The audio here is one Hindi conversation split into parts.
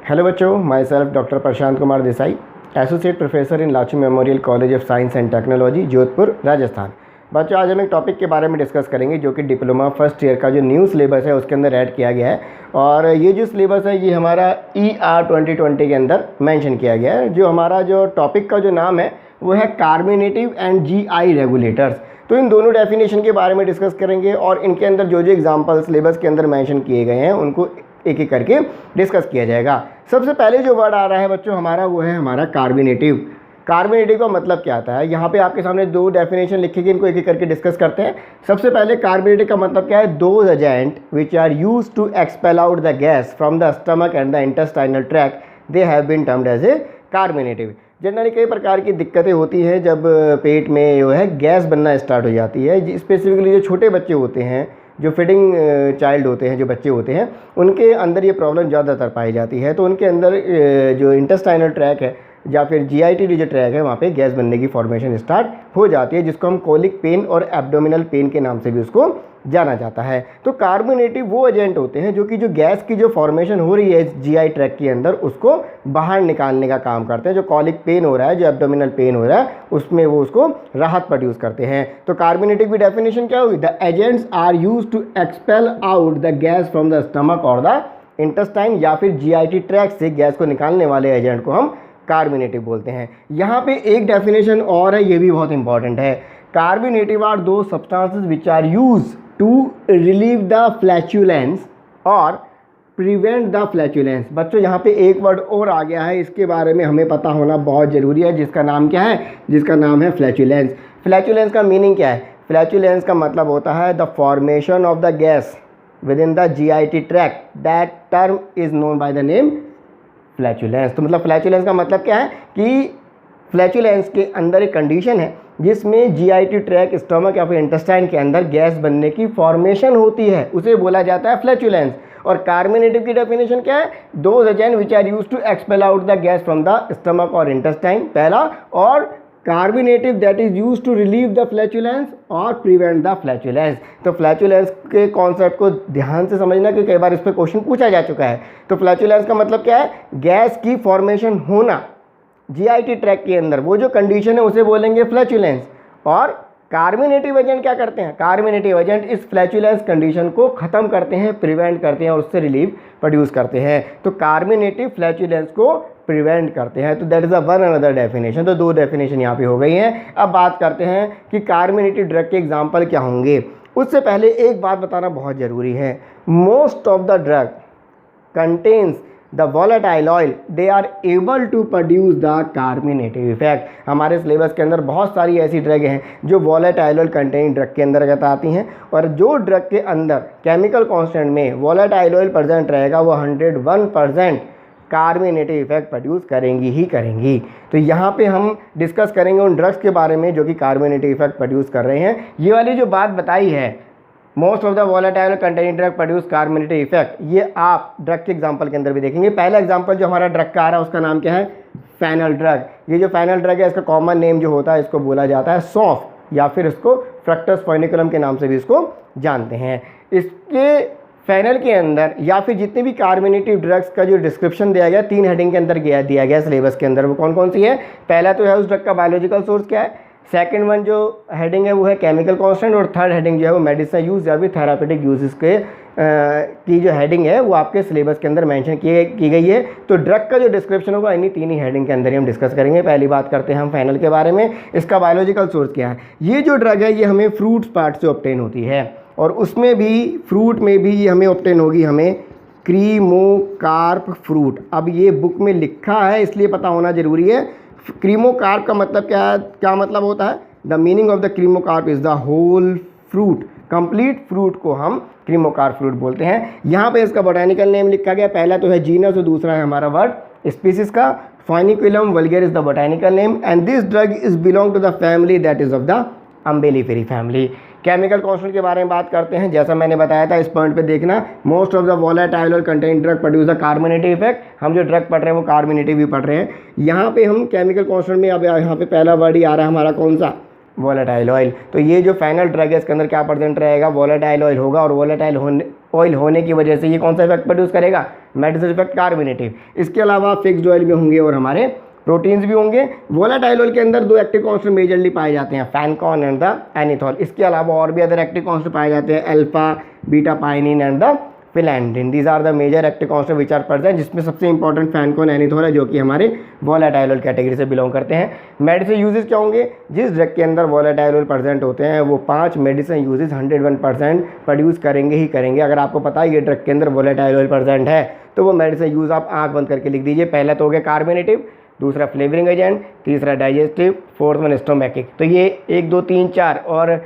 हेलो बच्चों, my self doctor Prashant Kumar Desai, associate professor in Lachoo memorial college of science and technology, Jodhpur, Rajasthan. बच्चों, आज हम एक टॉपिक के बारे में डिस्कस करेंगे जो कि डिप्लोमा फर्स्ट ईयर का जो न्यू सिलेबस है उसके अंदर ऐड किया गया है। और ये जो सिलेबस है ये हमारा ER 2020 के अंदर मेंशन किया गया है। जो हमारा जो टॉपिक का जो नाम है वो है कार्बोनेटिव एंड GI रेगुलेटर्स। तो इन दोनों डेफिनेशन के बारे में डिस्कस करेंगे और इनके अंदर जो जो एग्जाम्पल सिलेबस के अंदर मेंशन किए गए हैं उनको एक एक करके डिस्कस किया जाएगा। सबसे पहले जो वर्ड आ रहा है बच्चों हमारा, वो है हमारा कार्बोनेटिव। कार्बोनेटिव का मतलब क्या आता है? यहाँ पे आपके सामने दो डेफिनेशन लिखी गई, इनको एक एक करके डिस्कस करते हैं। सबसे पहले कार्बोनेटिव का मतलब क्या है? Those agent which are use to expel out the gas from the stomach and the intestinal tract, they have been termed as a carbonative. Generally कई प्रकार की दिक्कतें होती हैं जब पेट में जो है गैस बनना स्टार्ट हो जाती है। स्पेसिफिकली जो छोटे बच्चे होते हैं, जो फीडिंग चाइल्ड होते हैं, जो बच्चे होते हैं, उनके अंदर ये प्रॉब्लम ज़्यादातर पाई जाती है। तो उनके अंदर जो इंटेस्टाइनल ट्रैक है या फिर GIT जो ट्रैक है वहाँ पे गैस बनने की फॉर्मेशन स्टार्ट हो जाती है, जिसको हम कोलिक पेन और एब्डोमिनल पेन के नाम से भी उसको जाना जाता है। तो कार्बोनेटिव वो एजेंट होते हैं जो कि जो गैस की जो फॉर्मेशन हो रही है इस GI ट्रैक के अंदर उसको बाहर निकालने का काम करते हैं। जो कॉलिक पेन हो रहा है, जो एब्डोमिनल पेन हो रहा है, उसमें वो उसको राहत प्रोड्यूस करते हैं। तो कार्बोनेटिव की डेफिनेशन क्या हुई? The agents are use to expel out the gas from the stomach और द इंटेस्टाइन, या फिर GIT ट्रैक से गैस को निकालने वाले एजेंट को हम कार्बोनेटिव बोलते हैं। यहाँ पे एक डेफिनेशन और है, ये भी बहुत इंपॉर्टेंट है। Carbonative are those substances which are use to relieve the flatulence और प्रिवेंट द फ्लैचुलेंस। बच्चों, यहाँ पे एक वर्ड और आ गया है, इसके बारे में हमें पता होना बहुत ज़रूरी है, जिसका नाम क्या है? जिसका नाम है फ्लैचुलेंस। फ्लैचुलेंस का मीनिंग क्या है? फ्लैचुलेंस का मतलब होता है the formation of the gas with in the GIT track, that term is known by the name flatulence. तो मतलब फ्लैचुलेंस का मतलब क्या है कि फ्लैचुलेंस के अंदर एक कंडीशन है जिसमें GIT ट्रैक, स्टमक या फिर इंटेस्टाइन के अंदर गैस बनने की फॉर्मेशन होती है, उसे बोला जाता है फ्लैचुलेंस। और कार्बोनेटिव की डेफिनेशन क्या है? Those agent which are use to expel out the gas from the stomach और इंटेस्टाइन, पहला, और carbonative that is use to relieve the flatulence और प्रिवेंट द फ्लैचुलेंस। तो फ्लैचुलेंस के कॉन्सेप्ट को ध्यान से समझना कि कई बार इस पर क्वेश्चन पूछा जा चुका है। तो फ्लैचुलेंस का मतलब क्या है? गैस की फॉर्मेशन होना GIT ट्रैक के अंदर, वो जो कंडीशन है उसे बोलेंगे फ्लैचुलेंस। और कार्बोनेटिव एजेंट क्या करते हैं? कार्बोनेटिव एजेंट इस फ्लैचुलेंस कंडीशन को खत्म करते हैं, प्रिवेंट करते हैं और उससे रिलीफ प्रोड्यूस करते हैं। तो कार्बोनेटिव फ्लैचुलेंस को प्रिवेंट करते हैं। तो that is a one another definition. तो दो डेफिनेशन यहाँ पे हो गई हैं। अब बात करते हैं कि कार्बोनेटिव ड्रग के एग्जाम्पल क्या होंगे। उससे पहले एक बात बताना बहुत ज़रूरी है। Most of the drug contains the volatile oil, they are able to produce the carbonative effect। हमारे सिलेबस के अंदर बहुत सारी ऐसी ड्रग हैं जो volatile oil कंटेनिंग ड्रग के अंतर्गत आती हैं, और जो ड्रग के अंदर केमिकल कांस्टेंट में volatile oil प्रेजेंट रहेगा वो 101% कार्बोनेटिव इफेक्ट प्रोड्यूस करेंगी ही करेंगी। तो यहाँ पे हम डिस्कस करेंगे उन ड्रग्स के बारे में जो कि कार्बोनेटिव इफेक्ट प्रोड्यूस कर रहे हैं। ये वाली जो बात बताई है, most of the volatile containing drug produce कार्बोनेटिव effect, ये आप ड्रग के एग्जांपल के अंदर भी देखेंगे। पहला एग्जांपल जो हमारा ड्रग का आ रहा है उसका नाम क्या है? Fennel drug. ये जो फेनल ड्रग है इसका कॉमन नेम जो होता है इसको बोला जाता है सौंफ, या फिर इसको फ्रक्टस फोनिकुलम के नाम से भी इसको जानते हैं। इसके फेनल के अंदर या फिर जितने भी कार्बोनेटिव ड्रग्स का जो डिस्क्रिप्शन दिया गया 3 हेडिंग के अंदर दिया गया सिलेबस के अंदर, वो कौन कौन सी है? पहला तो है उस ड्रग का बायोलॉजिकल सोर्स क्या है, सेकंड वन जो हेडिंग है वो है केमिकल कांस्टेंट, और थर्ड हेडिंग जो है वो मेडिसिन यूज या फिर थेरापेटिक यूजेस के की जो हेडिंग है वो आपके सिलेबस के अंदर मेंशन की गई है। तो ड्रग का जो डिस्क्रिप्शन होगा इन्हीं 3 ही हेडिंग के अंदर ही हम डिस्कस करेंगे। पहली बात करते हैं हम फेनल के बारे में। इसका बायोलॉजिकल सोर्स क्या है? ये जो ड्रग है ये हमें फ्रूट्स पार्ट से ऑब्टेन होती है, और उसमें भी फ्रूट में भी ये हमें ऑब्टेन होगी हमें क्रीमोकार्प फ्रूट। अब ये बुक में लिखा है इसलिए पता होना जरूरी है। क्रीमोकार्प का मतलब क्या मतलब होता है? The meaning of the cremocarp is the whole fruit. Complete fruit को हम क्रीमोकार्प फ्रूट बोलते हैं। यहाँ पे इसका बोटेनिकल नेम लिखा गया, पहला तो है जीनस और दूसरा है हमारा वर्ड स्पीसीज का। Foeniculum vulgare the botanical name, and this drug is belong to the family that is of the Umbelliferae family. Chemical constant के बारे में बात करते हैं। जैसा मैंने बताया था, इस पॉइंट पे देखना, most of the volatile containing drug produce the कार्बोनेटिव effect. हम जो ड्रग पढ़ रहे हैं वो कार्बोनेटिव भी पढ़ रहे हैं। यहाँ पे हम केमिकल कांस्टेंट में अब यहाँ पे पहला वर्ड ही आ रहा है हमारा, कौन सा? Volatile oil. तो ये जो फाइनल ड्रग है इसके अंदर क्या प्रेजेंट रहेगा? वॉलेटाइल ऑयल होगा, और वॉलेटाइल ऑयल होने की वजह से ये कौन सा इफेक्ट प्रोड्यूस करेगा, मेडिसिनल इफेक्ट कार्बोनेटिव। इसके अलावा फिक्स्ड ऑयल में होंगे और हमारे प्रोटीन्स भी होंगे। वोलेटाइल ऑयल के अंदर दो एक्टिव कांस्टेंट मेजरली पाए जाते हैं, फैनकॉन एंड द एनिथॉल। इसके अलावा और भी अदर एक्टिव कांस्टेंट पाए जाते हैं, alpha beta pinene and the phellandrene. These are the major active constant which are present, जिसमें सबसे इंपॉर्टेंट फैनकॉन एनिथॉल है जो कि हमारे वोलेटाइल ऑयल कैटेगरी से बिलोंग करते हैं। मेडिसिन यूजेस क्या होंगे, जिस ड्रग के अंदर वोलेटाइल ऑयल प्रेजेंट होते हैं वो 5 मेडिसिन यूजेस 101% प्रोड्यूस करेंगे ही करेंगे। अगर आपको पता है ये ड्रग के अंदर वोलेटाइल ऑयल प्रेजेंट है तो वो मेडिसिन यूज आप आँख बंद करके लिख दीजिए। पहला तो हो गया कार्बोनेटिव, दूसरा फ्लेवरिंग एजेंट, तीसरा डाइजेस्टिव, फोर्थ वन स्टोमैटिक। तो ये 1 2 3 4 और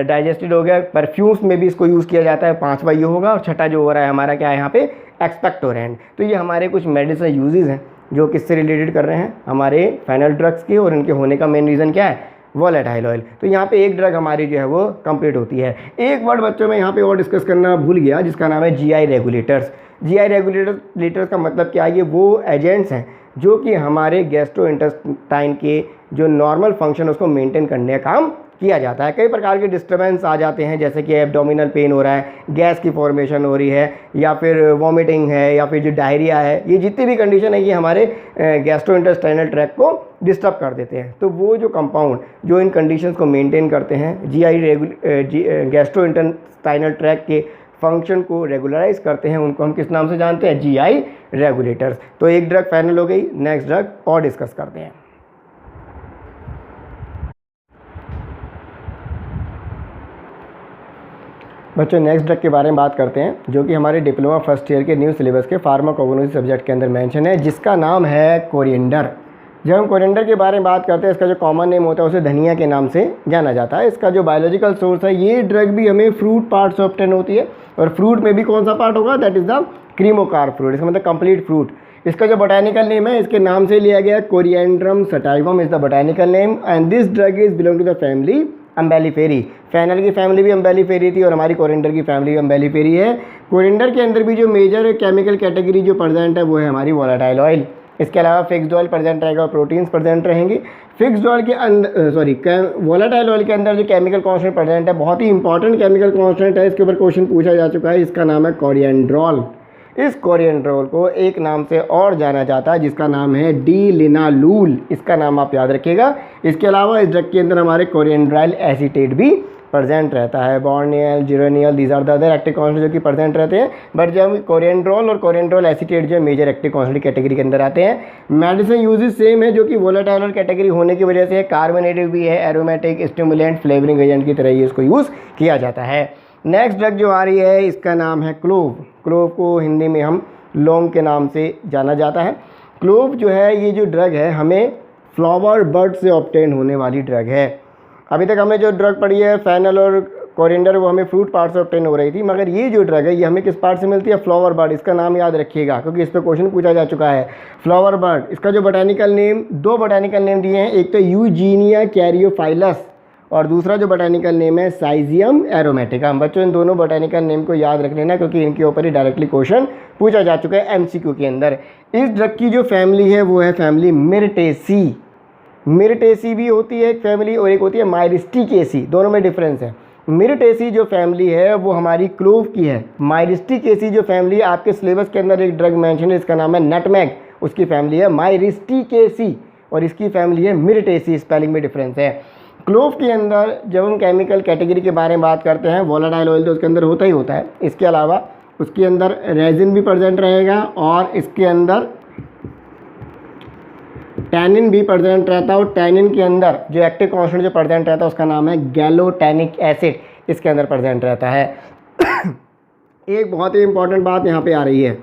डाइजेस्टिव हो गया। परफ्यूम्स में भी इसको यूज़ किया जाता है, 5वां ये होगा। और छठा जो हो रहा है हमारा क्या है यहाँ पे, एक्सपेक्टोरेंट। तो ये हमारे कुछ मेडिसिन यूजेस हैं जो किससे रिलेटेड कर रहे हैं, हमारे फाइनल ड्रग्स के, और इनके होने का मेन रीज़न क्या है, वोलेटाइल ऑयल। तो यहाँ पे एक ड्रग हमारी जो है वो कंप्लीट होती है। एक वर्ड बच्चों में यहाँ पे और डिस्कस करना भूल गया, जिसका नाम है जीआई रेगुलेटर्स। जीआई रेगुलेटर्स का मतलब क्या है, ये वो एजेंट्स हैं जो कि हमारे गैस्ट्रोइंटेस्टाइन के जो नॉर्मल फंक्शन उसको मेंटेन करने का काम किया जाता है। कई प्रकार के डिस्टर्बेंस आ जाते हैं, जैसे कि एब्डोमिनल पेन हो रहा है, गैस की फॉर्मेशन हो रही है, या फिर वॉमिटिंग है, या फिर जो डायरिया है, ये जितनी भी कंडीशन है ये हमारे गैस्ट्रोइंटेस्टाइनल ट्रैक्ट को डिस्टर्ब कर देते हैं। तो वो जो कंपाउंड जो इन कंडीशंस को मेंटेन करते हैं, गैस्ट्रोइंटेस्टाइनल ट्रैक्ट के फंक्शन को रेगुलराइज करते हैं, उनको हम किस नाम से जानते हैं, जीआई रेगुलेटर्स। तो एक ड्रग फाइनल हो गई, नेक्स्ट ड्रग और डिस्कस करते हैं। बच्चों नेक्स्ट ड्रग के बारे में बात करते हैं, जो कि हमारे डिप्लोमा फर्स्ट ईयर के न्यू सिलेबस के फार्माकोगनोलॉजी सब्जेक्ट के अंदर मेंशन है, जिसका नाम है कोरिएंडर। जब हम कोरिएंडर के बारे में बात करते हैं, इसका जो कॉमन नेम होता है उसे धनिया के नाम से जाना जाता है। इसका जो बायोलॉजिकल सोर्स है, ये ड्रग भी हमें फ्रूट पार्ट से ऑब्टेन होती है, और फ्रूट में भी कौन सा पार्ट होगा, दैट इज़ द क्रीमोकार्प फ्रूट, इसका मतलब कंप्लीट फ्रूट। इसका जो बोटानिकल नेम है, इसके नाम से लिया गया, Coriandrum sativum is the botanical name, and this drug is belong to the family Umbelliferae. Fennel की फैमिली भी अम्बेलिफेरी थी और हमारी कोरिएंडर की फैमिली भी अम्बेलिफेरी है। कोरिएंडर के अंदर भी जो मेजर केमिकल कैटेगरी जो प्रेजेंट है वो है हमारी वोलेटाइल ऑयल। इसके अलावा फिक्स्ड ऑयल प्रेजेंट रहेगा और प्रोटीन्स प्रेजेंट रहेंगे। फिक्स्ड ऑयल के अंदर वोलेटाइल ऑयल के अंदर जो केमिकल कॉन्स्टेंट प्रेजेंट है, बहुत ही इंपॉर्टेंट केमिकल कॉन्स्टेंट है, इसके ऊपर क्वेश्चन पूछा जा चुका है। इसका नाम है कोरिएंड्रोल। इस कोरिएंड्रोल को एक नाम से और जाना जाता है, जिसका नाम है डी-लिनालूल। इसका नाम आप याद रखिएगा। इसके अलावा इस ड्रग के अंदर हमारे कोरिएंड्राइल एसीटेट भी प्रेजेंट रहता है, borneol, geraniol, these are the other active constant जो कि प्रेजेंट रहते हैं। बट जब कोरिएंड्रोल और कोरिएंड्रोल एसीटेट जो मेजर एक्टिव कॉन्स्टेंट कैटेगरी के अंदर आते हैं, मेडिसिन यूजेस सेम है, जो कि वोलेटाइल कैटेगरी होने की वजह से कार्बोनेटिव भी है, एरोमेटिक, स्टिमुलेंट, फ्लेवरिंग एजेंट की तरह ही इसको यूज़ किया जाता है। नेक्स्ट ड्रग जो आ रही है, इसका नाम है क्लोव। क्लोव को हिंदी में हम लौंग के नाम से जाना जाता है। क्लोव जो है, ये जो ड्रग है हमें फ्लावर बर्ड से ऑब्टेन होने वाली ड्रग है। अभी तक हमने जो ड्रग पढ़ी है फैनल और कोरिएंडर, वो हमें फ्रूट पार्ट से ऑब्टेन हो रही थी, मगर ये जो ड्रग है ये हमें किस पार्ट से मिलती है, फ्लावर बर्ड। इसका नाम याद रखिएगा क्योंकि इस पर क्वेश्चन पूछा जा चुका है, फ्लावर बर्ड। इसका जो बोटानिकल नेम, दो बोटानिकल नेम दिए हैं, एक तो यूजीनिया कैरियोफाइलस और दूसरा जो बोटानिकल नेम है साइजियम एरोमेटिकम। बच्चों इन दोनों बोटानिकल नेम को याद रख लेना क्योंकि इनके ऊपर ही डायरेक्टली क्वेश्चन पूछा जा चुका है एमसीक्यू के अंदर। इस ड्रग की जो फैमिली है वो है फैमिली मिर्टेसी। मिर्टेसी भी होती है एक फैमिली और एक होती है माइरिस्टिकेसी, दोनों में डिफरेंस है। मिर्टेसी जो फैमिली है वो हमारी क्लोव की है। माइरिस्टिकेसी जो फैमिली आपके सिलेबस के अंदर एक ड्रग मेंशन है, इसका नाम है नटमैग, उसकी फैमिली है माइरिस्टिकेसी और इसकी फैमिली है मिर्टेसी, स्पेलिंग में डिफरेंस है। क्लोव के अंदर जब हम केमिकल कैटेगरी के बारे में बात करते हैं, वोलेटाइल ऑयल तो उसके अंदर होता ही होता है, इसके अलावा उसके अंदर रेजिन भी प्रेजेंट रहेगा और इसके अंदर टैनिन भी प्रेजेंट रहता है। और टैनिन के अंदर जो एक्टिव कॉन्स्टेंट जो प्रेजेंट रहता है उसका नाम है गैलोटैनिक एसिड, इसके अंदर प्रेजेंट रहता है। एक बहुत ही इंपॉर्टेंट बात यहाँ पे आ रही है,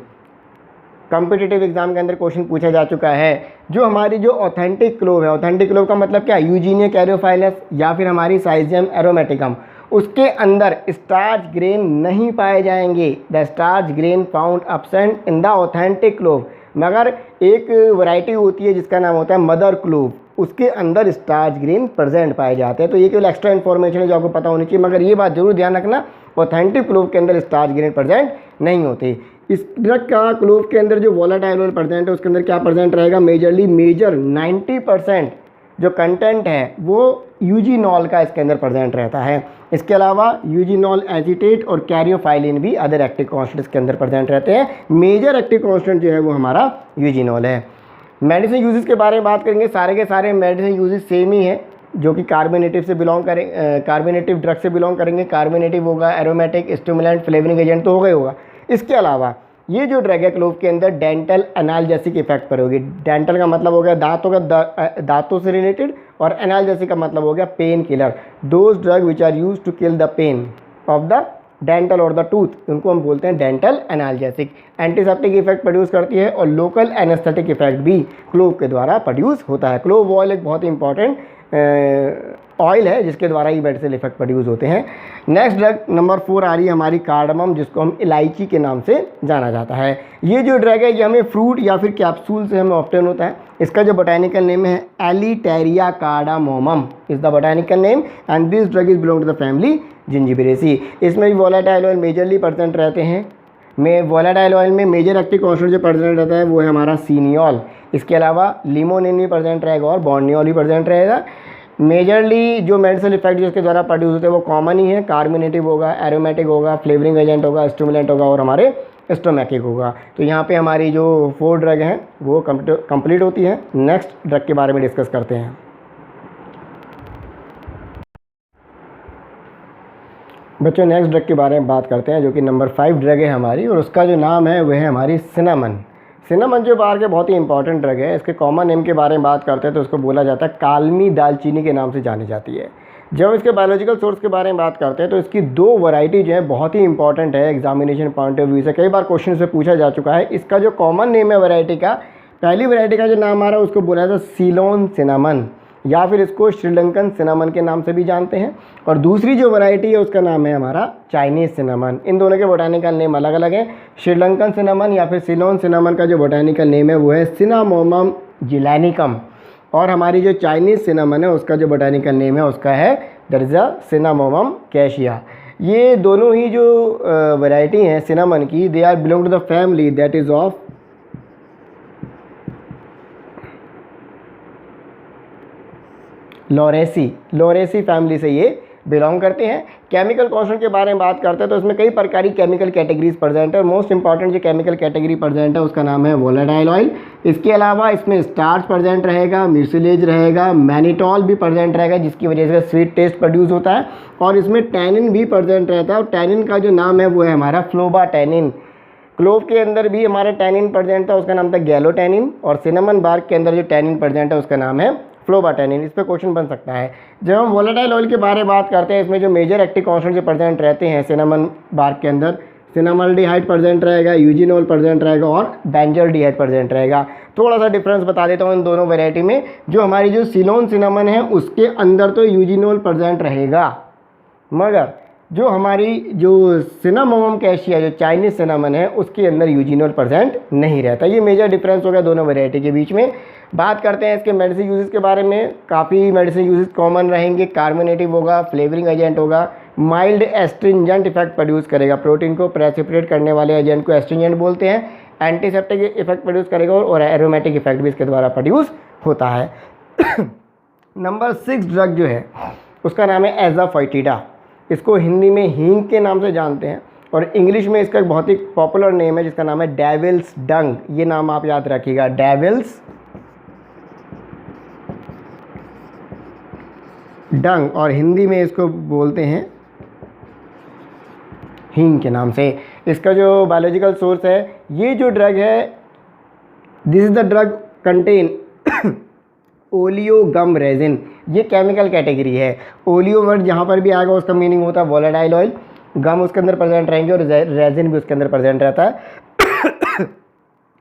कॉम्पिटिटिव एग्जाम के अंदर क्वेश्चन पूछा जा चुका है, जो हमारी जो ऑथेंटिक क्लोव है, ऑथेंटिक क्लोव का मतलब क्या है, यूजीनिया कैरियोफाइलस या फिर हमारी साइजियम एरोमेटिकम, उसके अंदर स्टार्च ग्रेन नहीं पाए जाएंगे। The starch grain found absent in the authentic clove. मगर एक वैरायटी होती है जिसका नाम होता है मदर क्लोव, उसके अंदर स्टार्च ग्रेन प्रेजेंट पाए जाते हैं। तो ये केवल एक्स्ट्रा इन्फॉर्मेशन है जो आपको पता होनी चाहिए, मगर ये बात जरूर ध्यान रखना, ऑथेंटिक क्लोव के अंदर स्टार्च ग्रेन प्रेजेंट नहीं होती। इस ड्रग का क्लोव के अंदर जो वोलेटाइल ऑयल प्रेजेंट है उसके अंदर क्या प्रेजेंट रहेगा, मेजरली मेजर 90% जो कंटेंट है वो यूजीनॉल का इसके अंदर प्रेजेंट रहता है। इसके अलावा यूजीनॉल एजिटेट और कैरियोफाइलिन भी अदर एक्टिव कॉन्स्टेंट्स के अंदर प्रेजेंट रहते हैं। मेजर एक्टिव कॉन्स्टेंट जो है वो हमारा यूजीनॉल है। मेडिसिन यूजेस के बारे में बात करेंगे, सारे के सारे मेडिसिन यूजेस सेम ही है जो कि कार्बोनेटिव से बिलोंग करें, कार्बोनेटिव ड्रग से बिलोंग करेंगे। कार्बोनेटिव होगा, एरोमेटिक, स्टिमुलेंट, फ्लेवरिंग एजेंट तो हो गई होगा। इसके अलावा ये जो ड्रग है क्लोव के अंदर डेंटल एनाल्जेसिक इफेक्ट पर होगी। डेंटल का मतलब हो गया दांतों से रिलेटेड, और एनाल्जेसिक का मतलब हो गया painkiller. Those drug which are use to kill the pain of the dental और द टूथ, उनको हम बोलते हैं dental analgesic. Antiseptic effect produce करती है और लोकल एनेस्थेटिक इफेक्ट भी क्लोव के द्वारा प्रोड्यूस होता है। क्लोव ऑयल एक बहुत ही इंपॉर्टेंट ऑयल है जिसके द्वारा ये मेडिसिनल इफेक्ट प्रोड्यूस होते हैं। नेक्स्ट ड्रग नंबर 4 आ रही है हमारी कार्डमम, जिसको हम इलायची के नाम से जाना जाता है। ये जो ड्रग है ये हमें फ्रूट या फिर कैप्सूल से हमें ऑब्टेन होता है। इसका जो बोटेनिकल नेम है Elettaria cardamomum is the botanical name and this drug is belong to the family Zingiberaceae. इसमें भी वोलेटाइल ऑयल मेजरली प्रेजेंट रहते हैं। वोलेटाइल ऑयल में मेजर एक्टिव कॉन्स्टेंट जो प्रेजेंट रहता है वो है हमारा सीनियोल। इसके अलावा लिमोनिन भी प्रेजेंट रहेगा और बॉर्नियोल भी प्रेजेंट रहेगा। मेजरली जो मेडिसिनल इफेक्ट जिसके द्वारा प्रोड्यूस होते हैं वो कॉमन ही है। कार्बोनेटिव होगा, एरोमेटिक होगा, फ्लेवरिंग एजेंट होगा, स्टिमुलेंट होगा और हमारे स्टोमैटिक होगा। तो यहाँ पे हमारी जो 4 ड्रग हैं वो कंप्लीट होती है। नेक्स्ट ड्रग के बारे में डिस्कस करते हैं। बच्चों नेक्स्ट ड्रग के बारे में बात करते हैं जो कि नंबर 5 ड्रग है हमारी, और उसका जो नाम है वह है हमारी सिनामन। सिनामन जो बाहर के बहुत ही इंपॉर्टेंट ड्रग है, इसके कॉमन नेम के बारे में बात करते हैं तो उसको बोला जाता है कालमी दालचीनी के नाम से जानी जाती है। जब हम इसके बायोलॉजिकल सोर्स के बारे में बात करते हैं तो इसकी 2 वैरायटी जो है बहुत ही इंपॉर्टेंट है एग्जामिनेशन पॉइंट ऑफ व्यू से। कई बार क्वेश्चन से पूछा जा चुका है। इसका जो कॉमन नेम है वैरायटी का, पहली वैरायटी का जो नाम आ रहा है उसको बोला जाता है सीलोन सिनामन, या फिर इसको श्रीलंकन सिनामन के नाम से भी जानते हैं। और दूसरी जो वैरायटी है उसका नाम है हमारा चाइनीज़ सिनामन। इन दोनों के बोटानिकल नेम अलग अलग हैं। श्रीलंकन सिनामन या फिर सिलोन सिनामन का जो बोटानिकल नेम है वो है सिनामोमम जिलैनिकम, और हमारी जो चाइनीज़ सिनामन है उसका जो बोटानिकल नेम है उसका है that is a Cinnamomum cassia. ये दोनों ही जो वैरायटी हैं सिनामन की, they are belong to the family that is of Lauraceae family से ये बिलोंग करते हैं। केमिकल कॉन्स्टेंट के बारे में बात करते हैं तो इसमें कई प्रकार की केमिकल कैटेगरीज प्रेजेंट है, और मोस्ट इंपॉर्टेंट जो केमिकल कैटेगरी प्रेजेंट है उसका नाम है वोलेटाइल ऑयल। इसके अलावा इसमें स्टार्च प्रेजेंट रहेगा, म्यूसिलेज रहेगा, मैनिटॉल भी प्रेजेंट रहेगा जिसकी वजह से स्वीट टेस्ट प्रोड्यूस होता है, और इसमें टैनिन भी प्रेजेंट रहता है, और टैनिन का जो नाम है वो है हमारा फ्लोबा टैनिन। क्लोव के अंदर भी हमारा टैनिन प्रेजेंट था, उसका नाम था गैलोटैनिन, और सिनेमन बार्क के अंदर जो टैनिन प्रेजेंट है उसका नाम है फ्लोबाटैनिन। इस पर क्वेश्चन बन सकता है। जब हम वोलेटाइल ऑयल के बारे में बात करते हैं, इसमें जो मेजर एक्टिव कॉन्स्टेंट जो प्रेजेंट रहते हैं सिनेमन बार्क के अंदर, सिनामल्डिहाइड प्रेजेंट रहेगा, यूजिनोल प्रेजेंट रहेगा और बेंजल्डिहाइड प्रेजेंट रहेगा। थोड़ा सा डिफरेंस बता देता हूँ इन दोनों वेराइटी में। जो हमारी जो सिलोन सिनामन है उसके अंदर तो यूजिनोल प्रेजेंट रहेगा, मगर जो हमारी जो सिनामोमम कैशिया जो चाइनीज़ सिनामन है उसके अंदर यूजिनोल प्रेजेंट नहीं रहता। ये मेजर डिफरेंस हो गया दोनों वेराइटी के बीच में। बात करते हैं इसके मेडिसिन यूजेस के बारे में। काफ़ी मेडिसिन यूजेस कॉमन रहेंगे। कार्बोनेटिव होगा, फ्लेवरिंग एजेंट होगा, माइल्ड एस्ट्रिंजेंट इफेक्ट प्रोड्यूस करेगा, प्रोटीन को प्रेसिपिटेट करने वाले एजेंट को एस्ट्रिंजेंट बोलते हैं, एंटीसेप्टिक इफेक्ट प्रोड्यूस करेगा और एरोमेटिक इफेक्ट भी इसके द्वारा प्रोड्यूस होता है। नंबर 6 ड्रग जो है उसका नाम है एज़ाफोइटिडा। इसको हिंदी में हींग के नाम से जानते हैं, और इंग्लिश में इसका एक बहुत ही पॉपुलर नेम है जिसका नाम है डेविल्स डंग। ये नाम आप याद रखिएगा, डेविल्स डंग, और हिंदी में इसको बोलते हैं हींग के नाम से। इसका जो बायोलॉजिकल सोर्स है, ये जो ड्रग है this is the drug contain oleo gum resin. ये केमिकल कैटेगरी है। ओलियो वर्ड जहाँ पर भी आएगा उसका मीनिंग होता है वोलेटाइल ऑयल, गम उसके अंदर प्रेजेंट रहेंगे और रेजिन भी उसके अंदर प्रेजेंट रहता है।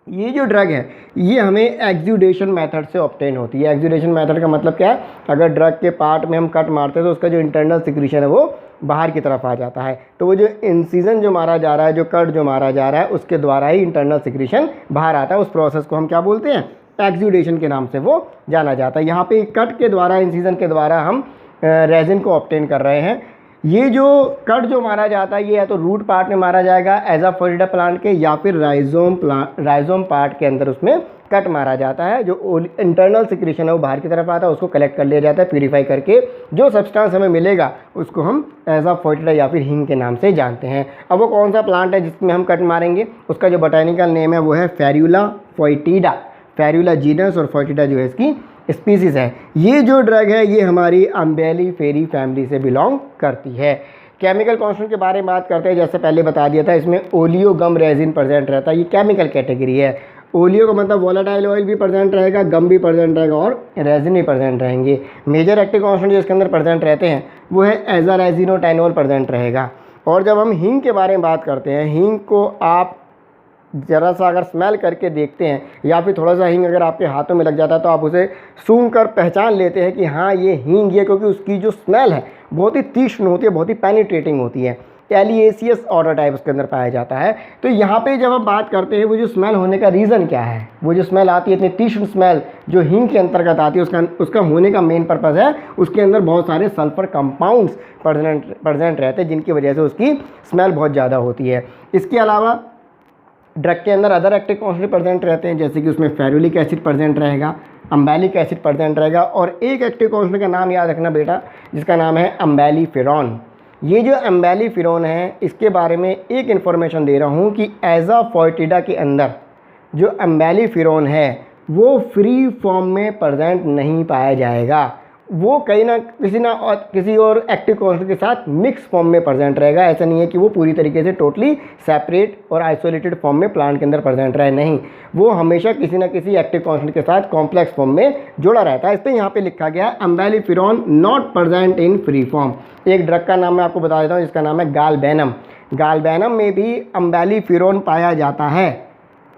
ये जो ड्रग है ये हमें एक्सुडेशन मेथड से ऑब्टेन होती है। एक्सुडेशन मेथड का मतलब क्या है, अगर ड्रग के पार्ट में हम कट मारते हैं तो उसका जो इंटरनल सिक्रीशन है वो बाहर की तरफ आ जाता है। तो वो जो इंसिजन जो मारा जा रहा है, जो कट जो मारा जा रहा है, उसके द्वारा ही इंटरनल सिक्रीशन बाहर आता है। उस प्रोसेस को हम क्या बोलते हैं, एक्सुडेशन के नाम से वो जाना जाता है। यहाँ पे कट के द्वारा, इंसिजन के द्वारा हम रेजिन को ऑब्टेन कर रहे हैं। ये जो कट जो मारा जाता है ये या तो रूट पार्ट में मारा जाएगा एज अ फोलिडा प्लांट के, या फिर राइजोम पार्ट के अंदर उसमें कट मारा जाता है। जो इंटरनल सिक्रीशन है वो बाहर की तरफ आता है, उसको कलेक्ट कर लिया जाता है प्यूरीफाई करके, जो सब्सटेंस हमें मिलेगा उसको हम एज अ फोलिडा या फिर हिंग के नाम से जानते हैं। अब वो कौन सा प्लांट है जिसमें हम कट मारेंगे, उसका जो बोटेनिकल नेम है वो है फेरुला फोइटिडा, फेरुला जीनस और फोइटिडा जो है इसकी स्पीसीज़ है। ये जो ड्रग है ये हमारी अम्बेलिफेरी फैमिली से बिलोंग करती है। केमिकल कॉन्स्टेंट के बारे में बात करते हैं, जैसे पहले बता दिया था, इसमें ओलियो गम रेजिन प्रेजेंट रहता है। ये केमिकल कैटेगरी है। ओलियो का मतलब वोलेटाइल ऑयल भी प्रेजेंट रहेगा, गम भी प्रेजेंट रहेगा और रेजिन भी प्रेजेंट रहेंगे। मेजर एक्टिव कॉन्स्टेंट जो इसके अंदर प्रेजेंट रहते हैं वो है एजारेजिनोटेनॉल प्रेजेंट रहेगा। और जब हम हींग के बारे में बात करते हैं, हींग को आप ज़रा सा अगर स्मेल करके देखते हैं या फिर थोड़ा सा हींग अगर आपके हाथों में लग जाता है तो आप उसे सूंघ कर पहचान लेते हैं कि हाँ ये हींग है, क्योंकि उसकी जो स्मेल है बहुत ही तीक्ष्ण होती है, बहुत ही पेनिट्रेटिंग होती है। एलिएसियस ऑर्डर टाइप उसके अंदर पाया जाता है। तो यहाँ पे जब हम बात करते हैं वो जो स्मेल होने का रीज़न क्या है, वो जो स्मेल आती है इतनी तीक्ष्ण स्मेल जो हींग के अंतर्गत आती है, उसका होने का मेन पर्पज़ है उसके अंदर बहुत सारे सल्फर कंपाउंड्स प्रेजेंट रहते हैं जिनकी वजह से उसकी स्मेल बहुत ज़्यादा होती है। इसके अलावा ड्रग के अंदर अदर एक्टिव कॉन्स्टेंट प्रेजेंट रहते हैं, जैसे कि उसमें फेरुलिक एसिड प्रेजेंट रहेगा, अम्बेलिक एसिड प्रेजेंट रहेगा, और एक एक्टिव कॉन्स्टेंट का नाम याद रखना बेटा, जिसका नाम है अम्बेलिफेरॉन। ये जो अम्बेलिफेरॉन है इसके बारे में एक इन्फॉर्मेशन दे रहा हूँ कि एजा फोइटिडा के अंदर जो अम्बेलिफेरॉन है वो फ्री फॉर्म में प्रेजेंट नहीं पाया जाएगा, वो कहीं ना किसी और एक्टिव कॉन्स्टेंट के साथ मिक्स फॉर्म में प्रेजेंट रहेगा। ऐसा नहीं है कि वो पूरी तरीके से टोटली सेपरेट और आइसोलेटेड फॉर्म में प्लांट के अंदर प्रेजेंट रहे, नहीं, वो हमेशा किसी ना किसी एक्टिव कॉन्स्टेंट के साथ कॉम्प्लेक्स फॉर्म में जुड़ा रहता है। इस पर यहाँ पे लिखा गया umbelliferone not present in free form. एक ड्रग का नाम मैं आपको बता देता हूँ जिसका नाम है गालबेनम। गालबेनम में भी अम्बेलिफेरॉन पाया जाता है,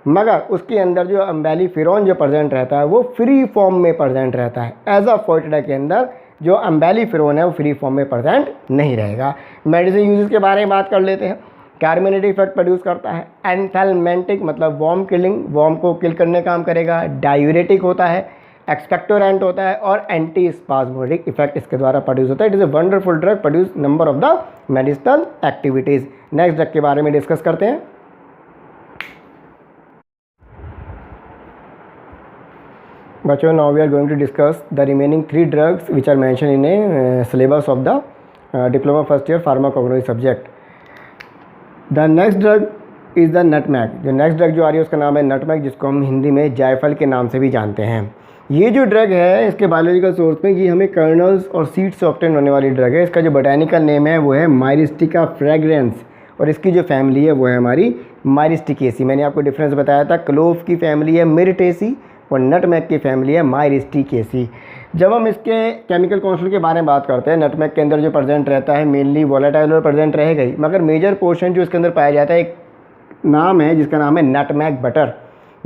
मगर उसके अंदर जो अम्बेलिफेरॉन जो प्रेजेंट रहता है वो फ्री फॉर्म में प्रेजेंट रहता है। एज अ फोइटिडा के अंदर जो अम्बेलिफेरॉन है वो फ्री फॉर्म में प्रेजेंट नहीं रहेगा। मेडिसिन यूजेस के बारे में बात कर लेते हैं। कार्मिनेटिक इफेक्ट प्रोड्यूस करता है, एंथेलमेंटिक मतलब वॉर्म किलिंग, वॉर्म को किल करने का काम करेगा, डायूरेटिक होता है, एक्सपेक्टोरेंट होता है और एंटी स्पाज्मोडिक इफेक्ट इसके द्वारा प्रोड्यूस होता है। It is a wonderful drug produce number of the medicinal activities. Next drug के बारे में डिस्कस करते हैं। बच्चों, now we are going to discuss the remaining 3 drugs which are mentioned in a syllabus of the diploma first year pharmacology subject. The next drug is the nutmeg। जो नेक्स्ट ड्रग जो आ रही है उसका नाम है नटमैग, जिसको हम हिंदी में जायफल के नाम से भी जानते हैं। ये जो ड्रग है इसके बायोलॉजिकल सोर्स में ये हमें कर्नल्स और सीड्स से ऑब्टेन होने वाली ड्रग है। इसका जो बोटेनिकल नेम है वो है मायरिस्टिका फ्रेग्रेंस, और इसकी जो फैमिली है वो है हमारी मायरिस्टिकेसी। मैंने आपको डिफरेंस बताया था, क्लोव की फैमिली है मिरिटेसी और नटमैग की फैमिली है मायरिस्टिकेसी। जब हम इसके केमिकल कॉन्स्टेंट के बारे में बात करते हैं, नटमैग के अंदर जो प्रेजेंट रहता है मेनली वोलेटाइल ऑयल प्रेजेंट रहेगा ही, मगर मेजर पोर्शन जो इसके अंदर पाया जाता है एक नाम है जिसका नाम है नटमैग बटर।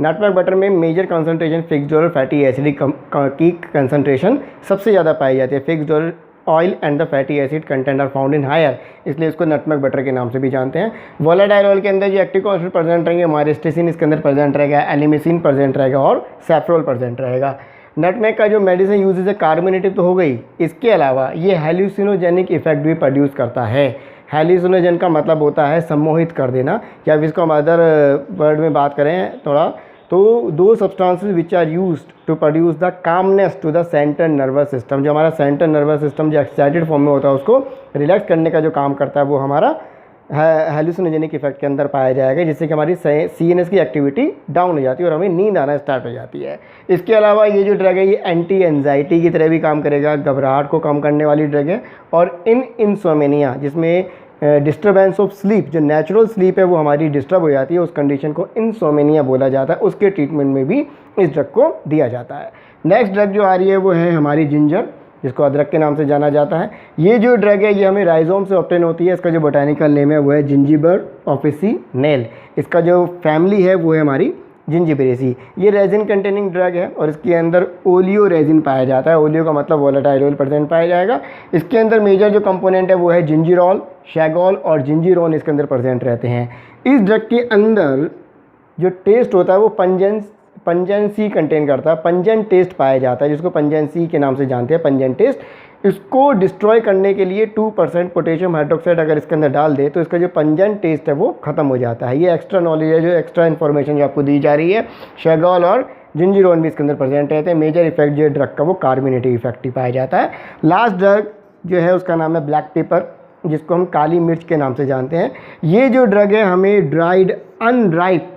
नटमैग बटर में मेजर कंसंट्रेशन फिक्स्ड और फैटी एसिड की कंसंट्रेशन सबसे ज़्यादा पाई जाती है। Fixed oil and the fatty acid content are found in higher, इसलिए इसको नटमैग बटर के नाम से भी जानते हैं। वोलेटाइल ऑयल के अंदर जो एक्टिव कॉन्स्टेंट प्रेजेंट रहेंगे, मायरिस्टिसिन इसके अंदर प्रेजेंट रहेगा, एलिमिसिन प्रेजेंट रहेगा और सैफ्रोल प्रेजेंट रहेगा। नटमैग का जो मेडिसिन यूजेज है कार्मिनेटिव तो हो गई, इसके अलावा ये हेल्यूसिनोजेनिक इफेक्ट भी प्रोड्यूस करता है। हेल्यूसिनोजन का मतलब होता है सम्मोहित कर देना, या फिर इसको हम अदर वर्ड में बात करें थोड़ा तो दो substances which are used to produce the calmness to the central nervous system. जो हमारा सेंट्रल नर्वस सिस्टम जो एक्साइटेड फॉर्म में होता है उसको रिलैक्स करने का जो काम करता है वो हमारा हेल्यूसिनोजेनिक इफेक्ट के अंदर पाया जाएगा, जिससे कि हमारी CNS की एक्टिविटी डाउन हो जाती है और हमें नींद आना स्टार्ट हो जाती है। इसके अलावा ये जो ड्रग है ये एंटी एंजाइटी की तरह भी काम करेगा, घबराहट को कम करने वाली ड्रग है। और इंसोमेनिया जिसमें डिस्टर्बेंस ऑफ स्लीप, जो नेचुरल स्लीप है वो हमारी डिस्टर्ब हो जाती है, उस कंडीशन को इंसोमेनिया बोला जाता है, उसके ट्रीटमेंट में भी इस ड्रग को दिया जाता है। नेक्स्ट ड्रग जो आ रही है वो है हमारी जिंजर, जिसको अदरक के नाम से जाना जाता है। ये जो ड्रग है ये हमें राइजोम से ऑब्टेन होती है। इसका जो बोटेनिकल नेम है वो है जिंजीबर ऑफिसिनेल। इसका जो फैमिली है वो है हमारी जिंजिबेरेसी। ये रेजिन कंटेनिंग ड्रग है और इसके अंदर ओलियो रेजिन पाया जाता है। ओलियो का मतलब वोलेटाइल ऑयल प्रेजेंट पाया जाएगा। इसके अंदर मेजर जो कंपोनेंट है वो है जिंजिरोल, शैगोल और जिंजिरोन इसके अंदर प्रेजेंट रहते हैं। इस ड्रग के अंदर जो टेस्ट होता है वो पंजेंसी कंटेन करता है, पंजेंट टेस्ट पाया जाता है, जिसको पंजेंसी के नाम से जानते हैं, पंजेंट टेस्ट। इसको डिस्ट्रॉय करने के लिए 2% पोटेशियम हाइड्रोक्साइड अगर इसके अंदर डाल दे तो इसका जो पंजेंट टेस्ट है वो ख़त्म हो जाता है। ये एक्स्ट्रा नॉलेज है, जो एक्स्ट्रा इन्फॉर्मेशन जो आपको दी जा रही है। शेगॉल और जिंजीरोन भी इसके अंदर प्रेजेंट रहते हैं। मेजर इफेक्ट जो ड्रग का वो कार्मिनेटिव इफेक्ट ही पाया जाता है। लास्ट ड्रग जो है उसका नाम है ब्लैक पेपर, जिसको हम काली मिर्च के नाम से जानते हैं। ये जो ड्रग है हमें ड्राइड अनराइप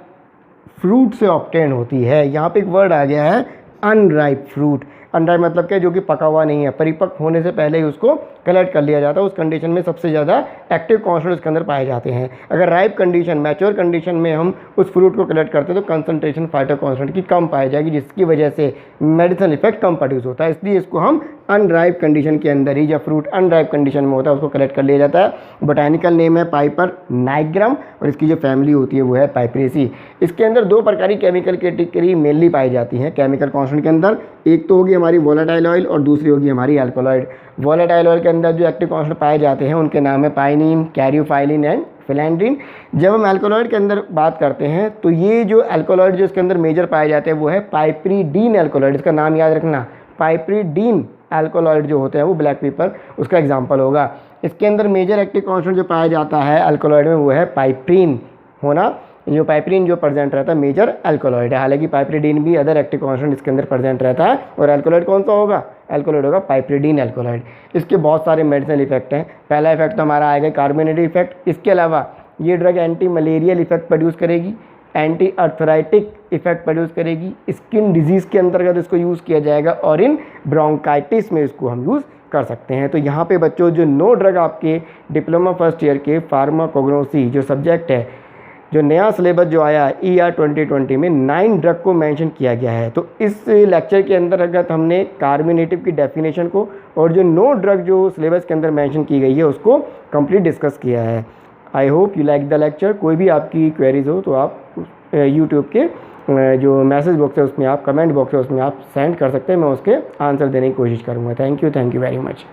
फ्रूट से ऑब्टेन होती है। यहाँ पे एक वर्ड आ गया है अनराइप फ्रूट। अनराइप मतलब क्या, जो कि पका हुआ नहीं है, परिपक्व होने से पहले ही उसको कलेक्ट कर लिया जाता है। उस कंडीशन में सबसे ज़्यादा एक्टिव कॉन्सेंट्रेट उसके अंदर पाए जाते हैं। अगर राइप कंडीशन, मैच्योर कंडीशन में हम उस फ्रूट को कलेक्ट करते हैं तो कंसंट्रेशन फाइटो कॉन्सेंट्रेट की कम पाई जाएगी, जिसकी वजह से मेडिसिनल इफेक्ट कम प्रोड्यूस होता है। इसलिए इसको हम अनराइप कंडीशन के अंदर ही, जब फ्रूट अनराइप कंडीशन में होता है उसको कलेक्ट कर लिया जाता है। बोटानिकल नेम है पाइपर नाइग्राम और इसकी जो फैमिली होती है वो है पाइपरेसी। इसके अंदर दो प्रकार की केमिकल कैटेगरी मेनली पाई जाती हैं केमिकल कॉन्सेंट्रेट के अंदर। एक तो होगी हमारी वोलेटाइल ऑयल और दूसरी होगी हमारी अल्कोलॉइड। वोलेटाइल ऑयल के अंदर जो एक्टिव कॉन्सेंट्रेट पाए जाते हैं उनके नाम है पाइनिन, कैरियोफाइलिन एंड फिलैंड्रिन। जब हम अल्कोलॉइड के अंदर बात करते हैं तो ये जो अल्कोलॉइड जो इसके अंदर मेजर पाए जाते हैं वो है पाइपरीडीन अल्कोलॉइड। इसका नाम याद रखना, पाइपरीडीन अल्कोलॉइड जो होते हैं वो ब्लैक पेपर उसका एग्जाम्पल होगा। इसके अंदर मेजर एक्टिव कॉन्सेंट्रेट जो पाया जाता है अल्कोलॉइड में वो है पाइप्रीन होना। जो पाइपरीन जो प्रेजेंट रहता है मेजर अल्कोलॉइड है। हालांकि पाइपरीडीन भी अदर एक्टिव कॉन्सेंट्रेट इसके अंदर प्रेजेंट रहता है। और अल्कोलॉइड कौन सा होगा? अल्कोलॉइड होगा पाइपरीडीन अल्कोलॉइड। इसके बहुत सारे मेडिसिनल इफेक्ट हैं। पहला इफेक्ट तो हमारा आएगा कार्बोनेटिव इफेक्ट। इसके अलावा ये drug anti malarial effect produce करेगी, एंटी अर्थराइटिक इफेक्ट प्रोड्यूस करेगी, स्किन डिजीज़ के अंतर्गत इसको यूज़ किया जाएगा और इन ब्रोंकाइटिस में इसको हम यूज़ कर सकते हैं। तो यहाँ पे बच्चों जो 9 ड्रग आपके डिप्लोमा फर्स्ट ईयर के फार्माकोग्नोसी जो सब्जेक्ट है, जो नया सिलेबस जो आया है ER 2020 में 9 ड्रग को मेंशन किया गया है। तो इस लेक्चर के अंतर्गत हमने कार्मिनेटिव की डेफिनेशन को और जो 9 ड्रग जो सिलेबस के अंदर मेंशन की गई है उसको कंप्लीट डिस्कस किया है। I hope you like the lecture. कोई भी आपकी क्वेरीज हो तो आप यूट्यूब के जो मैसेज बॉक्स है उसमें, आप कमेंट बॉक्स है उसमें आप सेंड कर सकते हैं। मैं उसके आंसर देने की कोशिश करूँगा। Thank you very much.